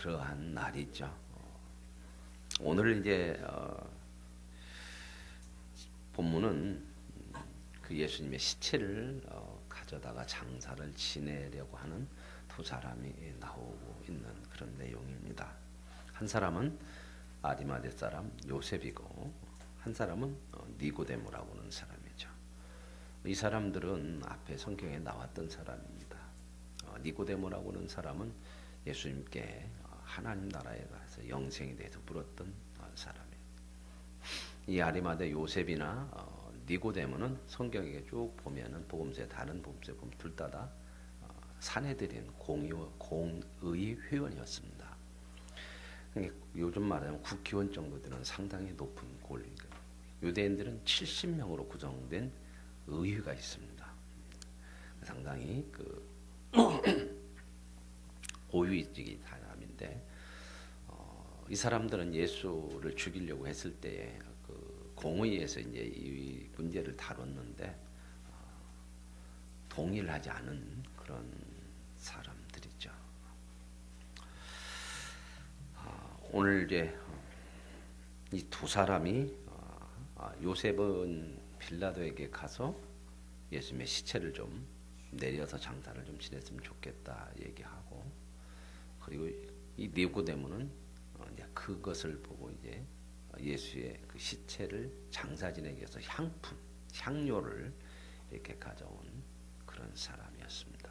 그러한 날이죠. 오늘 이제 본문은 그 예수님의 시체를 가져다가 장사를 지내려고 하는 두 사람이 나오고 있는 그런 내용입니다. 한 사람은 아리마대 사람 요셉이고 한 사람은 니고데모라고 하는 사람이죠. 이 사람들은 앞에 성경에 나왔던 사람입니다. 니고데모라고 하는 사람은 예수님께 하나님 나라에 가서 영생에 대해서 물었던 사람이에요. 이 아리마대 요셉이나 니고데모는 성경에 쭉 보면은 복음서에 다른 복음서에 보면 둘 다 사내들인 공의 회원이었습니다. 요즘 말하면 국회의원 정도 되는 상당히 높은 권리가 유대인들은 70명으로 구성된 의회가 있습니다. 상당히 고위직이 사람인데 이 사람들은 예수를 죽이려고 했을 때에 그 공의에서 이제 이 문제를 다뤘는데 동의를 하지 않은 그런 사람들이죠. 오늘 이제 이 두 사람이 요셉은 빌라도에게 가서 예수님의 시체를 좀 내려서 장사를 좀 지냈으면 좋겠다 얘기하고, 그리고 이 니고데모는 이제 그것을 보고 이제 예수의 그 시체를 장사 지내기 위해서 향료를 이렇게 가져온 그런 사람이었습니다.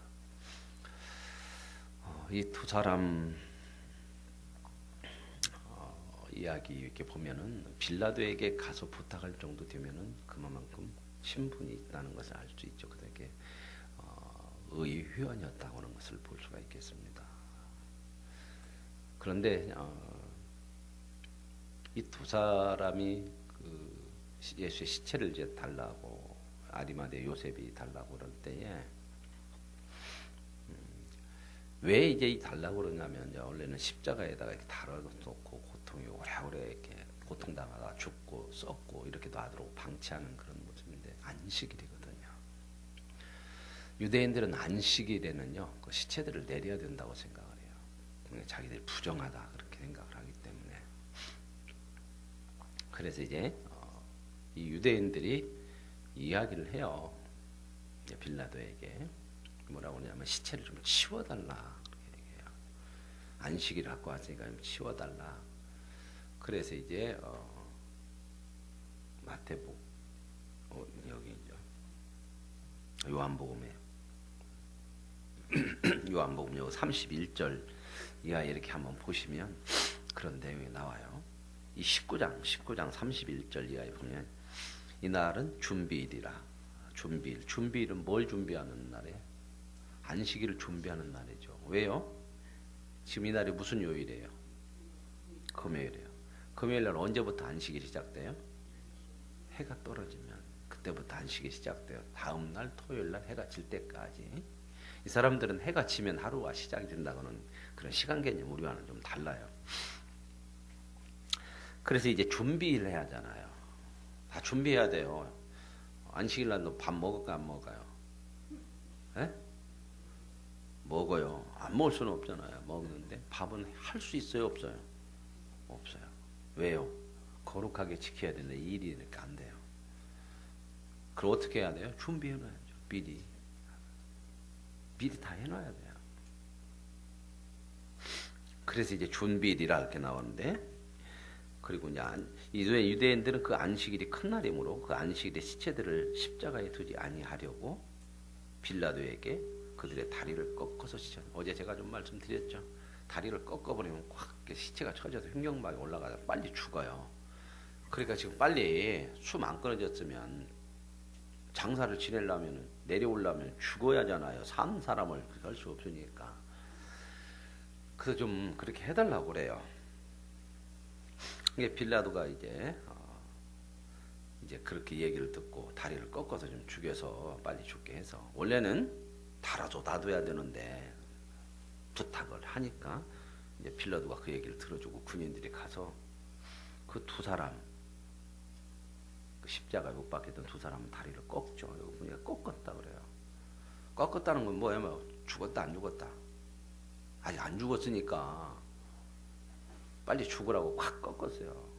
이 두 사람 이야기 이렇게 보면은 빌라도에게 가서 부탁할 정도 되면은 그만큼 신분이 있다는 것을 알 수 있죠. 그들에게 의회원이었다고 하는 것을 볼 수가 있겠습니다. 그런데 이 두 사람이 그 예수의 시체를 이제 달라고 아리마대 요셉이 달라고 그럴 때에 왜 이제 달라고 그러냐면 원래는 십자가에다가 이렇게 달아놓고 고통이 오래오래 이렇게 고통당하다 죽고 썩고 이렇게 놔두고 방치하는 그런 모습인데 안식일이거든요. 유대인들은 안식일에는요 그 시체들을 내려야 된다고 생각을 해요. 자기들 부정하다 그렇게 생각을 하기 때문에. 그래서 이제 이 유대인들이 이야기를 해요. 빌라도에게 뭐라고 하냐면 시체를 좀 치워달라 그렇게 얘기해요. 안식일 갖고 왔으니까 좀 치워달라. 그래서 이제 마태복 여기 이제 요한복음에 요한복음 요 31절 이하 이렇게 한번 보시면 그런 내용이 나와요. 이 19장 31절 이하에 보면 이날은 준비일이라. 준비일은 뭘 준비하는 날이에요? 안식일을 준비하는 날이죠. 왜요? 지금 이 날이 무슨 요일이에요? 금요일이에요. 금요일 날 언제부터 안식일이 시작돼요? 해가 떨어지면 그때부터 안식일이 시작돼요. 다음 날 토요일 날 해가 질 때까지. 이 사람들은 해가 지면 하루가 시작이 된다고는 그런 시간 개념 우리와는 좀 달라요. 그래서 이제 준비를 해야 하잖아요. 다 준비해야 돼요. 안식일 날 너 밥 먹을까 안 먹어요? 에? 먹어요. 안 먹을 수는 없잖아요. 먹는데 밥은 할 수 있어요, 없어요? 없어요. 왜요? 거룩하게 지켜야 되는데 일이니까 안 돼요. 그럼 어떻게 해야 돼요? 준비해놔야죠. 미리 다 해놔야 돼요. 그래서 이제 준비일이라 이렇게 나오는데, 그리고 이제 유대인들은 그 안식일이 큰 날이므로 그 안식일의 시체들을 십자가에 두지 아니하려고 빌라도에게 그들의 다리를 꺾어서 어제 제가 좀 말씀드렸죠. 다리를 꺾어버리면 확 시체가 쳐져서 횡격막에 올라가서 빨리 죽어요. 그러니까 지금 빨리 숨 안 끊어졌으면 장사를 지내려면 내려오려면 죽어야 하잖아요. 산 사람을 할 수 없으니까. 그래서 좀 그렇게 해달라고 그래요. 이게 빌라도가 이제 그렇게 얘기를 듣고 다리를 꺾어서 좀 죽여서 빨리 죽게 해서, 원래는 달아줘 놔둬야 되는데 부탁을 하니까 이제 빌라도가 그 얘기를 들어주고 군인들이 가서 그 두 사람, 그 십자가에 못 박혔던 두 사람은 다리를 꺾죠. 여기 보니까 꺾었다 그래요. 꺾었다는 건 뭐예요? 죽었다 안 죽었다? 아직 안 죽었으니까 빨리 죽으라고 확 꺾었어요.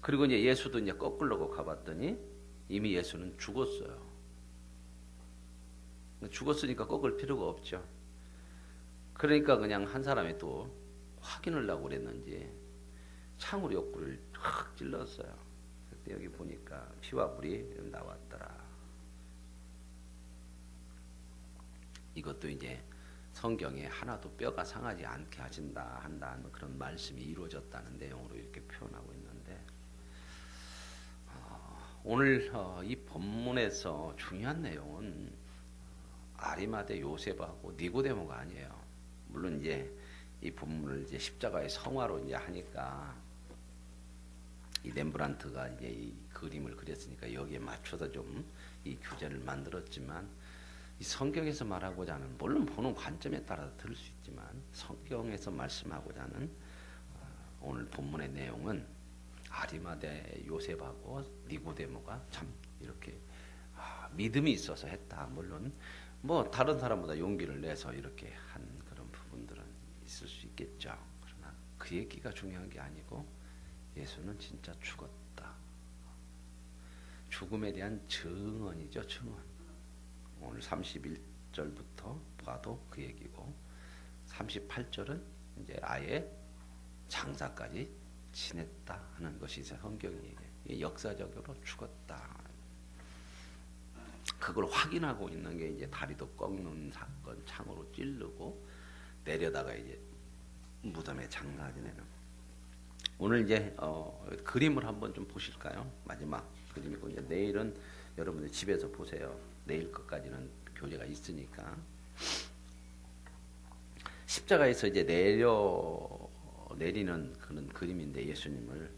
그리고 이제 예수도 이제 꺾으려고 가봤더니 이미 예수는 죽었어요. 죽었으니까 꺾을 필요가 없죠. 그러니까 그냥 한 사람이 또 확인을 하고 그랬는지 창으로 옆구리를 확 찔렀어요. 그때 여기 보니까 피와 물이 나왔더라. 이것도 이제 성경에 하나도 뼈가 상하지 않게 하신다 한다는 그런 말씀이 이루어졌다는 내용으로 이렇게 표현하고 있는데, 오늘 이 본문에서 중요한 내용은 아리마대 요셉하고 니고데모가 아니에요. 물론 이제 이 본문을 이제 십자가의 성화로 이제 하니까 이 렘브란트가 이제 이 그림을 그렸으니까 여기에 맞춰서 좀 이 규제를 만들었지만, 이 성경에서 말하고자 하는, 물론 보는 관점에 따라 들을 수 있지만 성경에서 말씀하고자 하는 오늘 본문의 내용은 아리마대 요셉하고 니고데모가 참 이렇게 믿음이 있어서 했다. 물론 뭐 다른 사람보다 용기를 내서 이렇게 한 그런 부분들은 있을 수 있겠죠. 그러나 그 얘기가 중요한 게 아니고 예수는 진짜 죽었다. 죽음에 대한 증언이죠. 증언. 오늘 31절부터 봐도 그 얘기고 38절은 이제 아예 장사까지 지냈다 하는 것이 성경이 얘기해요. 역사적으로 죽었다. 그걸 확인하고 있는 게 이제 다리도 꺾는 사건, 창으로 찌르고 내려다가 이제 무덤에 장사 지내는. 오늘 이제 그림을 한번 좀 보실까요? 마지막 그림이고, 이제 내일은 여러분들 집에서 보세요. 내일 것까지는 교재가 있으니까. 십자가에서 이제 내리는 그런 그림인데, 예수님을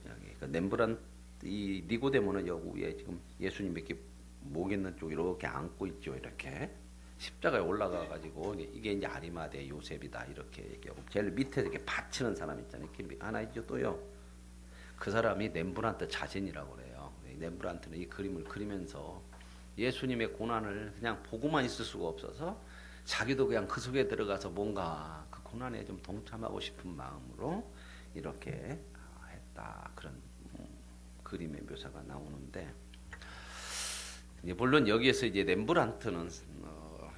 그러니까 렘브란트 이 니고데모는 여기 위에 지금 예수님 이렇게 목 있는 쪽 이렇게 안고 있죠. 이렇게 십자가에 올라가 가지고 이게 이제 아리마대 요셉이다 이렇게 얘기하고, 제일 밑에 이렇게 받치는 사람 있잖아요. 이렇게 하나 있죠. 또요. 그 사람이 렘브란트 자신이라고 그래요. 렘브란트는 이 그림을 그리면서 예수님의 고난을 그냥 보고만 있을 수가 없어서 자기도 그냥 그 속에 들어가서 뭔가 그 고난에 좀 동참하고 싶은 마음으로 이렇게 했다. 그런 그림의 묘사가 나오는데, 물론 여기에서 이제 렘브란트는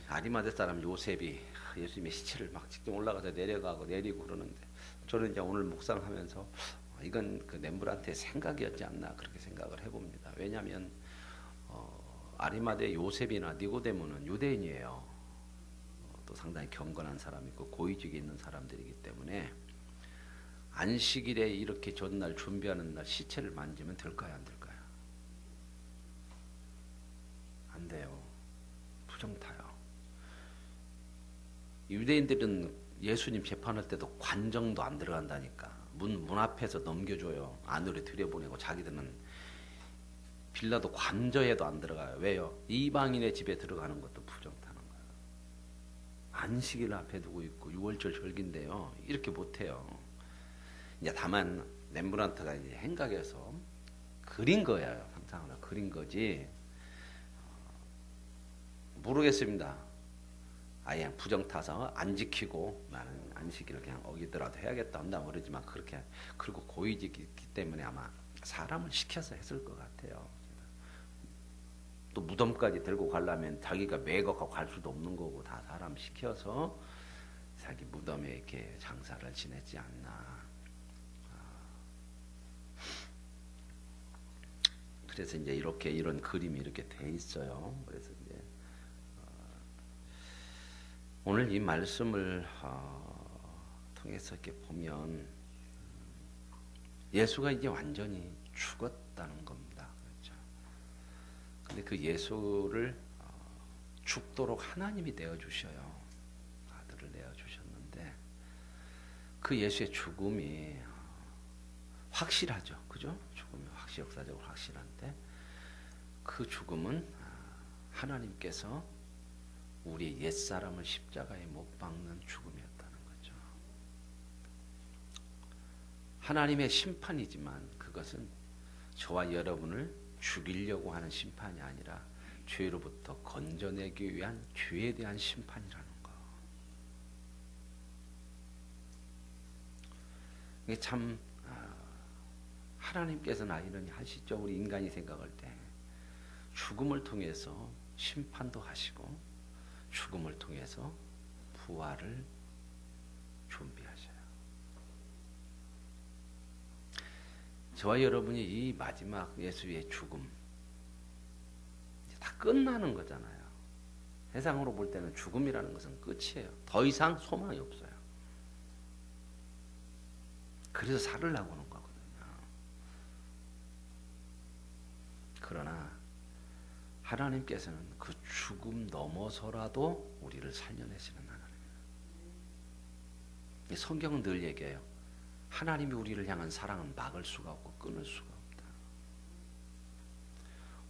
아리마대 사람 요셉이 예수님의 시체를 막 직접 올라가서 내려가고 내리고 그러는데, 저는 이제 오늘 묵상하면서 이건 그 렘브란트의 생각이었지 않나 그렇게 생각을 해봅니다. 왜냐하면 아리마대 요셉이나 니고데모는 유대인이에요. 또 상당히 경건한 사람이고 고위직에 있는 사람들이기 때문에 안식일에 이렇게 전날 준비하는 날 시체를 만지면 될까요, 안 될까요? 안 돼요. 부정타요. 유대인들은 예수님 재판할 때도 관정도 안 들어간다니까. 문 앞에서 넘겨줘요. 안으로 들여보내고, 자기들은 빌라도 관저에도 안 들어가요. 왜요? 이방인의 집에 들어가는 것도 부정타는 거예요. 안식일 앞에 두고 있고 6월절 절기인데요. 이렇게 못해요. 이제 다만 렘브란트가 이제 행각에서 그린 거예요. 상상하나 그린 거지. 모르겠습니다. 아예 부정타서 안 지키고 나는 안식일을 그냥 어기더라도 해야겠다 한다 그러지만, 그렇게 그리고 고위직이기 때문에 아마 사람을 시켜서 했을 것 같아요. 또 무덤까지 들고 가려면 자기가 매거하고 갈 수도 없는 거고, 다 사람 시켜서 자기 무덤에 이렇게 장사를 지냈지 않나. 그래서 이제 이렇게 이런 그림이 이렇게 돼 있어요. 그래서 이제 오늘 이 말씀을 통해서 이렇게 보면 예수가 이제 완전히 죽었다는 겁니다. 그렇죠? 근데 그 예수를 죽도록 하나님이 내어 주셔요. 아들을 내어 주셨는데 그 예수의 죽음이 확실하죠. 그죠? 죽음이 역사적으로 확실한데, 그 죽음은 하나님께서 우리 옛사람을 십자가에 못 박는 죽음이었다는 거죠. 하나님의 심판이지만 그것은 저와 여러분을 죽이려고 하는 심판이 아니라 죄로부터 건져내기 위한 죄에 대한 심판이라는 거. 이게 참 하나님께서는 이러니 하시죠. 우리 인간이 생각할 때 죽음을 통해서 심판도 하시고 죽음을 통해서 부활을 준비하셔요. 저와 여러분이 이 마지막 예수의 죽음 이제 다 끝나는 거잖아요. 세상으로 볼 때는 죽음이라는 것은 끝이에요. 더 이상 소망이 없어요. 그래서 살으려고 하는 거거든요. 그러나 하나님께서는 그 죽음 넘어서라도 우리를 살려내시는 하나님이에요. 성경은 늘 얘기해요. 하나님이 우리를 향한 사랑은 막을 수가 없고 끊을 수가 없다.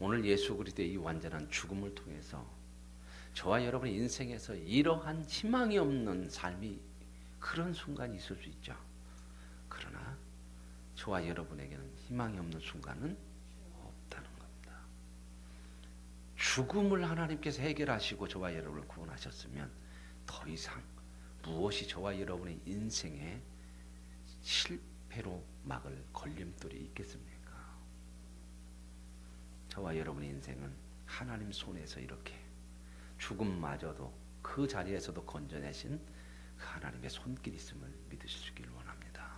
오늘 예수 그리스도의 이 완전한 죽음을 통해서 저와 여러분의 인생에서 이러한 희망이 없는 삶이 그런 순간이 있을 수 있죠. 그러나 저와 여러분에게는 희망이 없는 순간은 없다는 겁니다. 죽음을 하나님께서 해결하시고 저와 여러분을 구원하셨으면 더 이상 무엇이 저와 여러분의 인생에 실패로 막을 걸림돌이 있겠습니까? 저와 여러분의 인생은 하나님 손에서 이렇게 죽음마저도 그 자리에서도 건져내신 그 하나님의 손길이 있음을 믿으실 수 있기를 원합니다.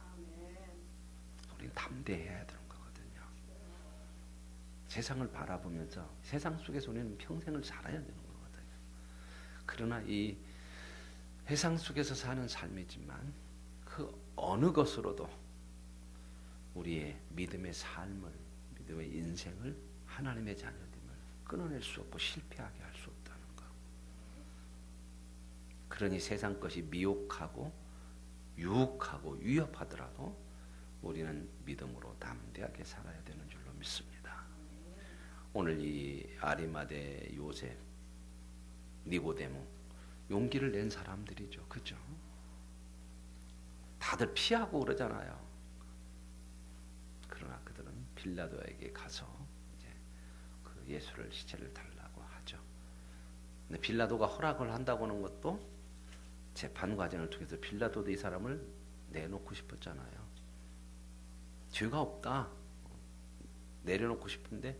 우리는 담대해야 되는 거거든요. 세상을 바라보면서 세상 속에서 우리는 평생을 살아야 되는 거거든요. 그러나 이 세상 속에서 사는 삶이지만 그 어느 것으로도 우리의 믿음의 삶을, 믿음의 인생을 하나님의 자녀됨을 끊어낼 수 없고 실패하게 할 수 없다는 것. 그러니 세상 것이 미혹하고 유혹하고 위협하더라도 우리는 믿음으로 담대하게 살아야 되는 줄로 믿습니다. 오늘 이 아리마대 요셉, 니고데모 용기를 낸 사람들이죠. 그죠? 다들 피하고 그러잖아요. 그러나 그들은 빌라도에게 가서 이제 그 예수를 시체를 달라고 하죠. 근데 빌라도가 허락을 한다고 하는 것도 재판 과정을 통해서 빌라도도 이 사람을 내놓고 싶었잖아요. 죄가 없다. 내려놓고 싶은데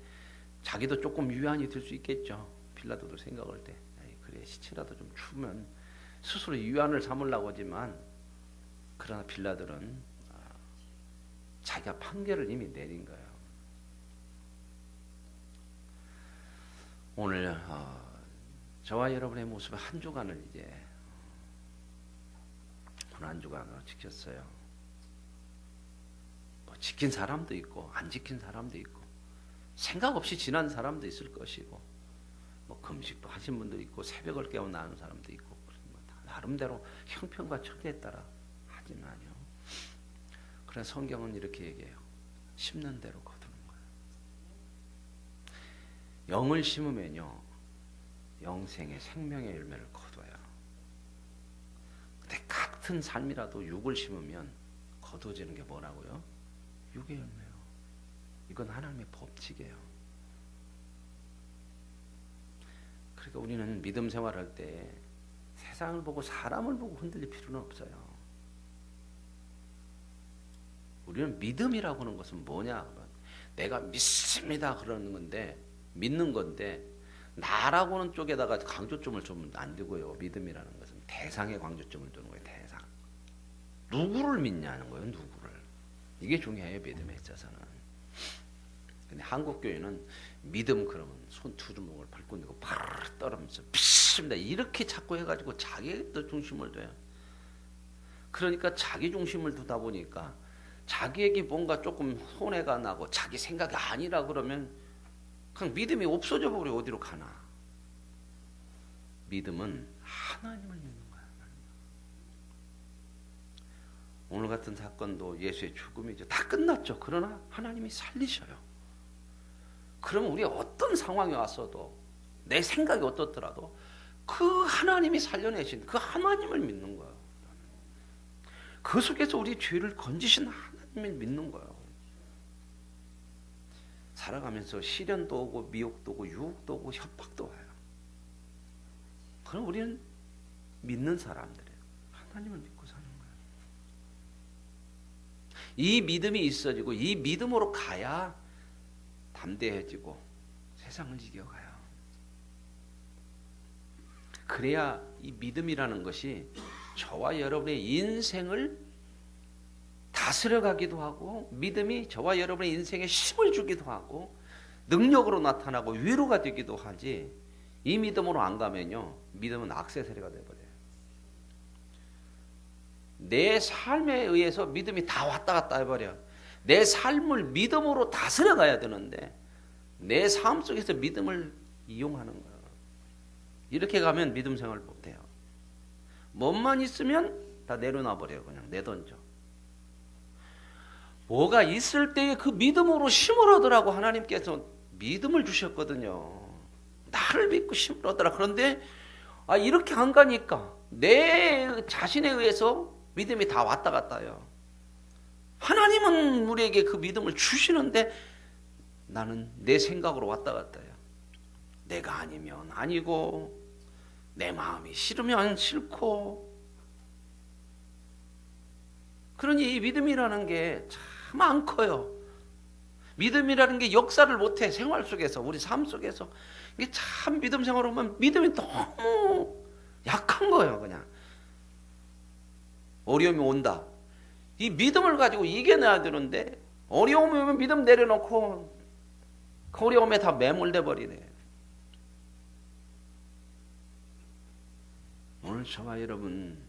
자기도 조금 유한이 될 수 있겠죠. 빌라도도 생각할 때 그래 시체라도 좀 주면 스스로 유한을 삼으려고 하지만 그러나 빌라도는 자기가 판결을 이미 내린 거예요. 오늘 저와 여러분의 모습은 한 주간을 이제 한 주간을 지켰어요. 뭐 지킨 사람도 있고 안 지킨 사람도 있고 생각 없이 지난 사람도 있을 것이고 뭐 금식도 하신 분도 있고 새벽을 깨워 나눈 사람도 있고 나름대로 형편과 처지에 따라 하지만요. 그래서 성경은 이렇게 얘기해요. 심는 대로 거두는 거예요. 영을 심으면요, 영생의 생명의 열매를 거둬요. 근데 같은 삶이라도 육을 심으면 거두어지는 게 뭐라고요? 육의 열매요. 이건 하나님의 법칙이에요. 그러니까 우리는 믿음 생활할 때 세상을 보고 사람을 보고 흔들릴 필요는 없어요. 우리는 믿음이라고 하는 것은 뭐냐? 내가 믿습니다 그러는 건데 믿는 건데 나라고 하는 쪽에다가 강조점을 좀 안 두고요. 믿음이라는 것은 대상에 강조점을 두는 거예요. 대상. 누구를 믿냐는 거예요. 누구를. 이게 중요해요. 믿음에 있어서는. 근데 한국 교회는 믿음 그러면 손 두루목을 밟고 있고 바르르 떨으면서 믿습니다 이렇게 자꾸 해가지고 자기 중심을 둬요. 그러니까 자기 중심을 두다 보니까 자기에게 뭔가 조금 손해가 나고 자기 생각이 아니라 그러면 그냥 믿음이 없어져 버려. 어디로 가나. 믿음은 하나님을 믿는 거야. 오늘 같은 사건도 예수의 죽음이죠. 다 끝났죠. 그러나 하나님이 살리셔요. 그러면 우리가 어떤 상황이 왔어도 내 생각이 어떻더라도 그 하나님이 살려내신 그 하나님을 믿는 거예요. 그 속에서 우리 죄를 건지신 하나님을 믿는 거예요. 살아가면서 시련도 오고 미혹도 오고 유혹도 오고 협박도 와요. 그럼 우리는 믿는 사람들이에요. 하나님을 믿고 사는 거예요. 이 믿음이 있어지고 이 믿음으로 가야 담대해지고 세상을 이겨가요. 그래야 이 믿음이라는 것이 저와 여러분의 인생을 다스려가기도 하고 믿음이 저와 여러분의 인생에 힘을 주기도 하고 능력으로 나타나고 위로가 되기도 하지, 이 믿음으로 안 가면요 믿음은 액세서리가 돼버려요. 내 삶에 의해서 믿음이 다 왔다 갔다 해버려. 내 삶을 믿음으로 다스려 가야 되는데 내 삶 속에서 믿음을 이용하는 거예요. 이렇게 가면 믿음 생활 못해요. 뭐만 있으면 다 내려놔 버려요. 그냥 내던져. 뭐가 있을 때에 그 믿음으로 힘을 얻으라고 하나님께서 믿음을 주셨거든요. 나를 믿고 힘을 얻으라. 그런데 이렇게 안 가니까 내 자신에 의해서 믿음이 다 왔다 갔다 해요. 하나님은 우리에게 그 믿음을 주시는데 나는 내 생각으로 왔다 갔다 해요. 내가 아니면 아니고 내 마음이 싫으면 싫고. 그러니 이 믿음이라는 게 참 안 커요. 믿음이라는 게 역사를 못해. 생활 속에서, 우리 삶 속에서. 이게 참 믿음 생활을 하면 믿음이 너무 약한 거예요. 그냥 어려움이 온다, 이 믿음을 가지고 이겨내야 되는데 어려움이 오면 믿음 내려놓고 그 어려움에 다 매몰돼 버리네. 오늘 저와 여러분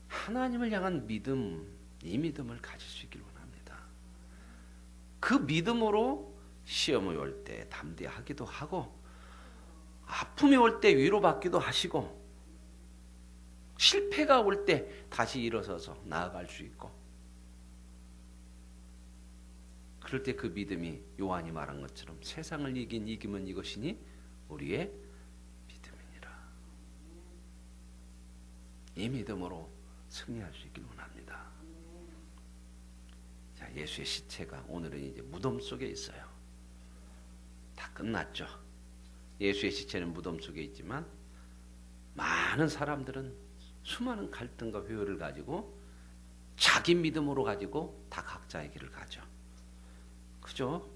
하나님을 향한 믿음, 이 믿음을 가질 수 있기를 원합니다. 그 믿음으로 시험이 올 때 담대하기도 하고 아픔이 올 때 위로받기도 하시고 실패가 올 때 다시 일어서서 나아갈 수 있고, 그럴 때 그 믿음이 요한이 말한 것처럼 세상을 이긴 이김은 이것이니 우리의 믿음이니라. 이 믿음으로 승리할 수 있길 원합니다. 자, 예수의 시체가 오늘은 이제 무덤 속에 있어요. 다 끝났죠. 예수의 시체는 무덤 속에 있지만 많은 사람들은 수많은 갈등과 회의를 가지고 자기 믿음으로 가지고 다 각자의 길을 가죠. 그죠?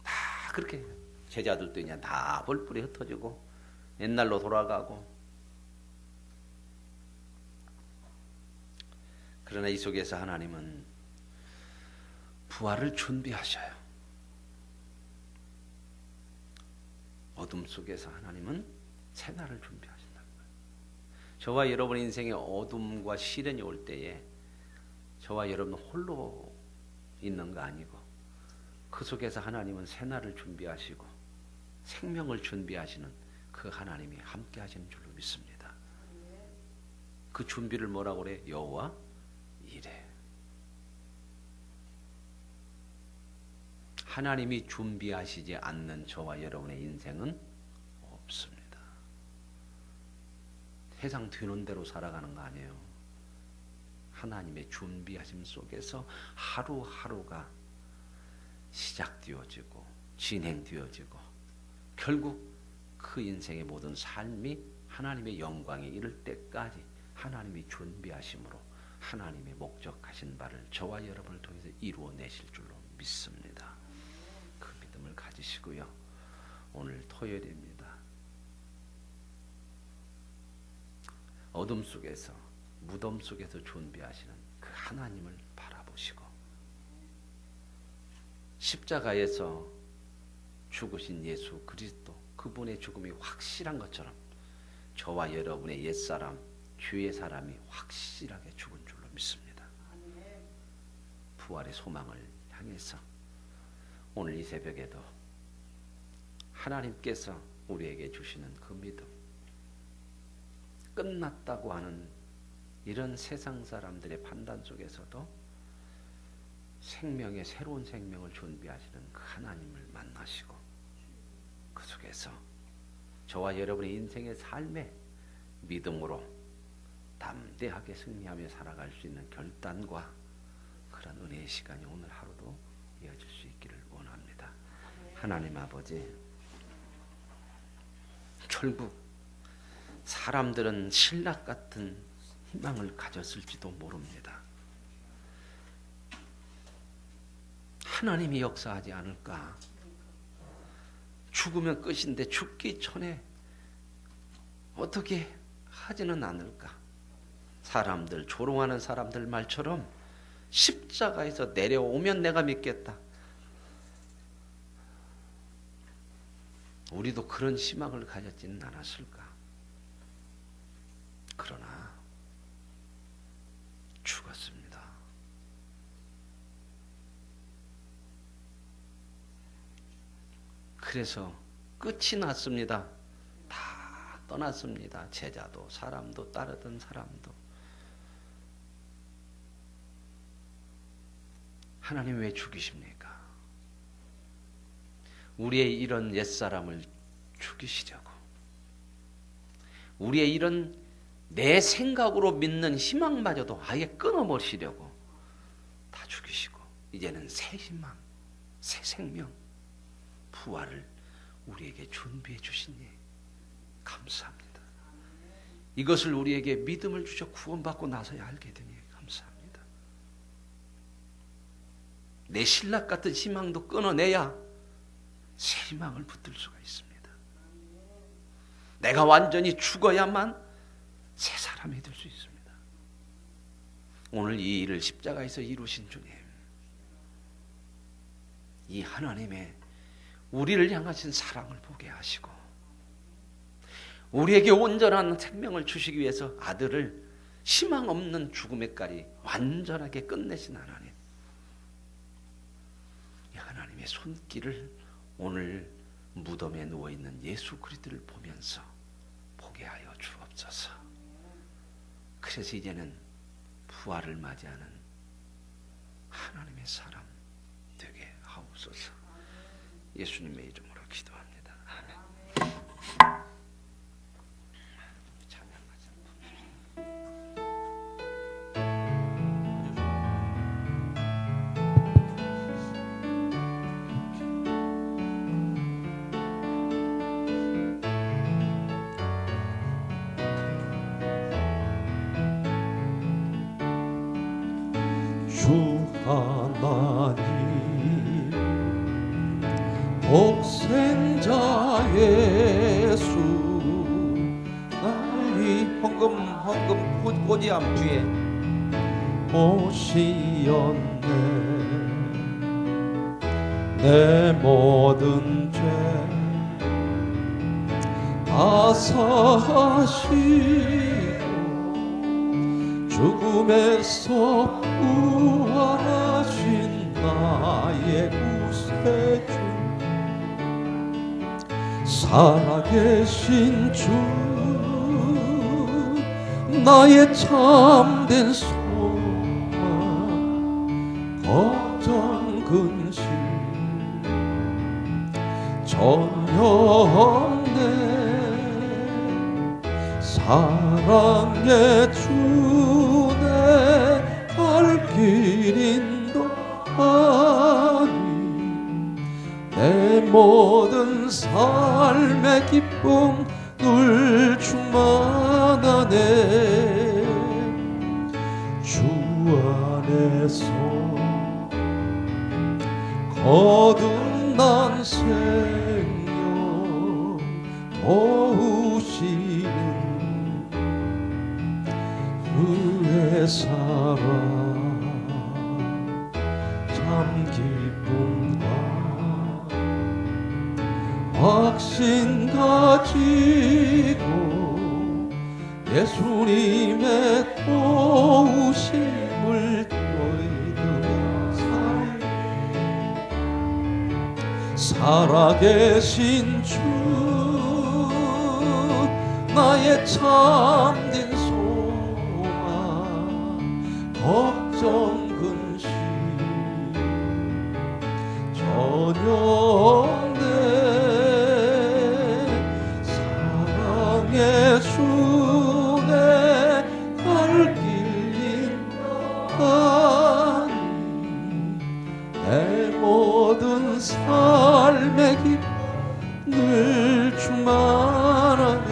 다 그렇게 제자들도 그냥 다 벌뿔이 흩어지고 옛날로 돌아가고. 그러나 이 속에서 하나님은 부활을 준비하셔요. 어둠 속에서 하나님은 새날을 준비하신다는 거예요. 저와 여러분의 인생에 어둠과 시련이 올 때에 저와 여러분 홀로 있는 거 아니고 그 속에서 하나님은 새날을 준비하시고 생명을 준비하시는 그 하나님이 함께 하시는 줄로 믿습니다. 그 준비를 뭐라고 그래? 여호와 이레. 하나님이 준비하시지 않는 저와 여러분의 인생은 없습니다. 세상 되는 대로 살아가는 거 아니에요. 하나님의 준비하심 속에서 하루하루가 시작되어지고 진행되어지고 결국 그 인생의 모든 삶이 하나님의 영광에 이를 때까지 하나님이 준비하심으로 하나님의 목적하신 바를 저와 여러분을 통해서 이루어내실 줄로 믿습니다. 그 믿음을 가지시고요. 오늘 토요일입니다. 어둠 속에서 무덤 속에서 준비하시는 그 하나님을 바라보시고 십자가에서 죽으신 예수 그리스도, 그분의 죽음이 확실한 것처럼 저와 여러분의 옛사람, 주의 사람이 확실하게 죽은 줄로 믿습니다. 부활의 소망을 향해서 오늘 이 새벽에도 하나님께서 우리에게 주시는 그 믿음, 끝났다고 하는 이런 세상 사람들의 판단 속에서도 생명의 새로운 생명을 준비하시는 그 하나님을 만나시고 그 속에서 저와 여러분의 인생의 삶에 믿음으로 담대하게 승리하며 살아갈 수 있는 결단과 그런 은혜의 시간이 오늘 하루도 이어질 수 있기를 원합니다. 하나님 아버지, 결국 사람들은 신락 같은 희망을 가졌을지도 모릅니다. 하나님이 역사하지 않을까? 죽으면 끝인데 죽기 전에 어떻게 하지는 않을까? 사람들, 조롱하는 사람들 말처럼 십자가에서 내려오면 내가 믿겠다. 우리도 그런 희망을 가졌지는 않았을까? 그러나 죽었습니다. 그래서 끝이 났습니다. 다 떠났습니다. 제자도 사람도 따르던 사람도. 하나님 왜 죽이십니까? 우리의 이런 옛사람을 죽이시려고, 우리의 이런 내 생각으로 믿는 희망마저도 아예 끊어버리시려고 다 죽이시고 이제는 새 희망, 새 생명, 부활을 우리에게 준비해 주시니 감사합니다. 이것을 우리에게 믿음을 주셔 구원받고 나서야 알게 되니 감사합니다. 내 신락 같은 희망도 끊어내야 새 희망을 붙들 수가 있습니다. 내가 완전히 죽어야만 새 사람이 될 수 있습니다. 오늘 이 일을 십자가에서 이루신 주님, 이 하나님의 우리를 향하신 사랑을 보게 하시고 우리에게 온전한 생명을 주시기 위해서 아들을 희망 없는 죽음에까지 완전하게 끝내신 하나님, 이 하나님의 손길을 오늘 무덤에 누워있는 예수 그리스도를 보면서 보게 하여 주옵소서. 그래서 이제는 부활을 맞이하는 하나님의 사람 되게 하옵소서. 예수님의 이름으로 기도합니다. 아멘. 주 하나님 복생자 예수 나의 헌금 꼬지암 뒤에 오시었네. 내 모든 죄 다 사시고 죽음에서 부활하신 나의 구세주, 살아계신 주, 나의 참된 소망, 걱정 근심 전혀 없네. 사랑의 주내 갈 길 인도하니 내 모든 삶의 기쁨 늘 충만하네. 주 안에서 거듭난 생명 도우시는 그의 사랑 참 기쁨과 확신 가지고 예수님의 도우심을 너희들의 살아계신 주, 나의 참된 소망, 걱정 근심 전혀 없네. 사랑의 주내 갈 길 인도하니 내 모든 삶의 기쁨 늘 충만하네.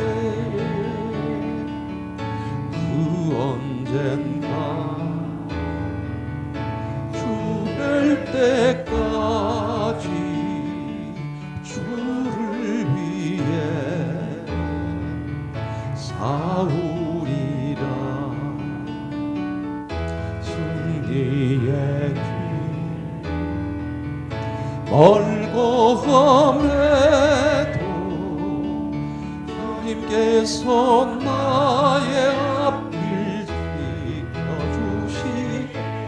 그 멀고 험해도 주님께서 나의 앞을 지켜주시.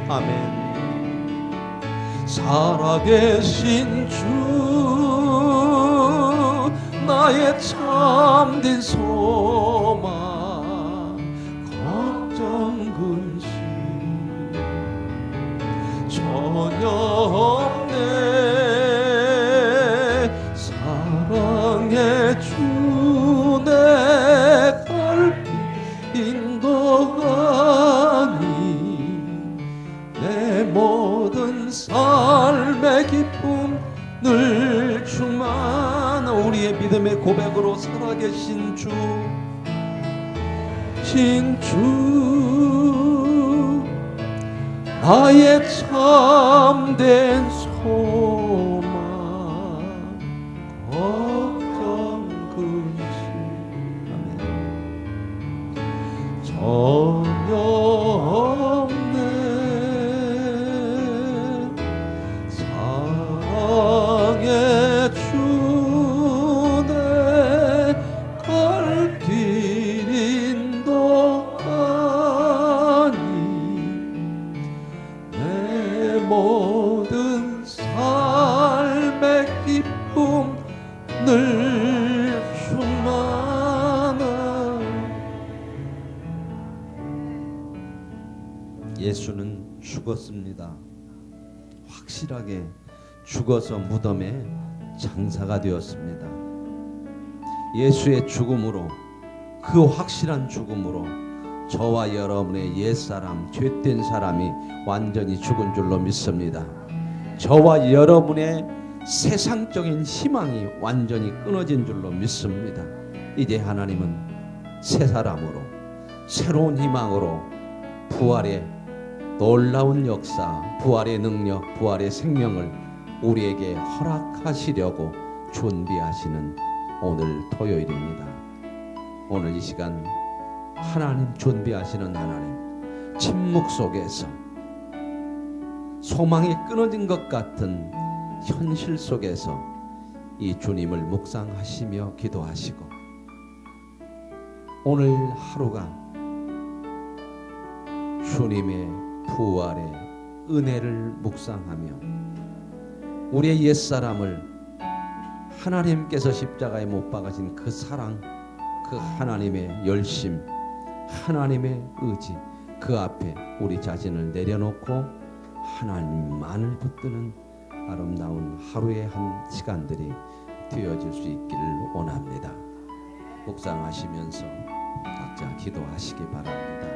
아멘. 살아계신 주 나의 참된 소망 걱정 근심 전혀 없네. 사랑의 주 내 갈 길 인도하니 내 모든 삶의 기쁨 늘 충만한 우리의 믿음의 고백으로 살아계신 주 신주 나의 참된 소망 걱정 근심 전혀 없네. 사랑의 주 내 갈 길 인도하니 내 모든 삶의 기쁨 늘 충만한. 예수는 죽었습니다. 확실하게 죽어서 무덤에 장사가 되었습니다. 예수의 죽음으로, 그 확실한 죽음으로 저와 여러분의 옛사람, 죄된 사람이 완전히 죽은 줄로 믿습니다. 저와 여러분의 세상적인 희망이 완전히 끊어진 줄로 믿습니다. 이제 하나님은 새 사람으로, 새로운 희망으로 부활의 놀라운 역사, 부활의 능력, 부활의 생명을 우리에게 허락하시려고 준비하시는 오늘 토요일입니다. 오늘 이 시간 하나님 준비하시는 하나님, 침묵 속에서 소망이 끊어진 것 같은 현실 속에서 이 주님을 묵상하시며 기도하시고, 오늘 하루가 주님의 부활의 은혜를 묵상하며 우리의 옛사람을 하나님께서 십자가에 못 박으신 그 사랑, 그 하나님의 열심, 하나님의 의지, 그 앞에 우리 자신을 내려놓고 하나님만을 붙드는 아름다운 하루의 한 시간들이 되어질 수 있기를 원합니다. 묵상하시면서 각자 기도하시기 바랍니다.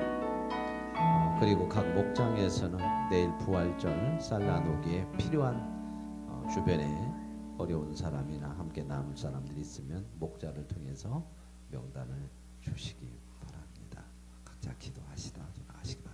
그리고 각 목장에서는 내일 부활절 쌀 나누기에 필요한 주변에 어려운 사람이나 함께 나눌 사람들이 있으면 목자를 통해서 명단을 주시기 바랍니다. 각자 기도하시다 나가시기 바랍니다.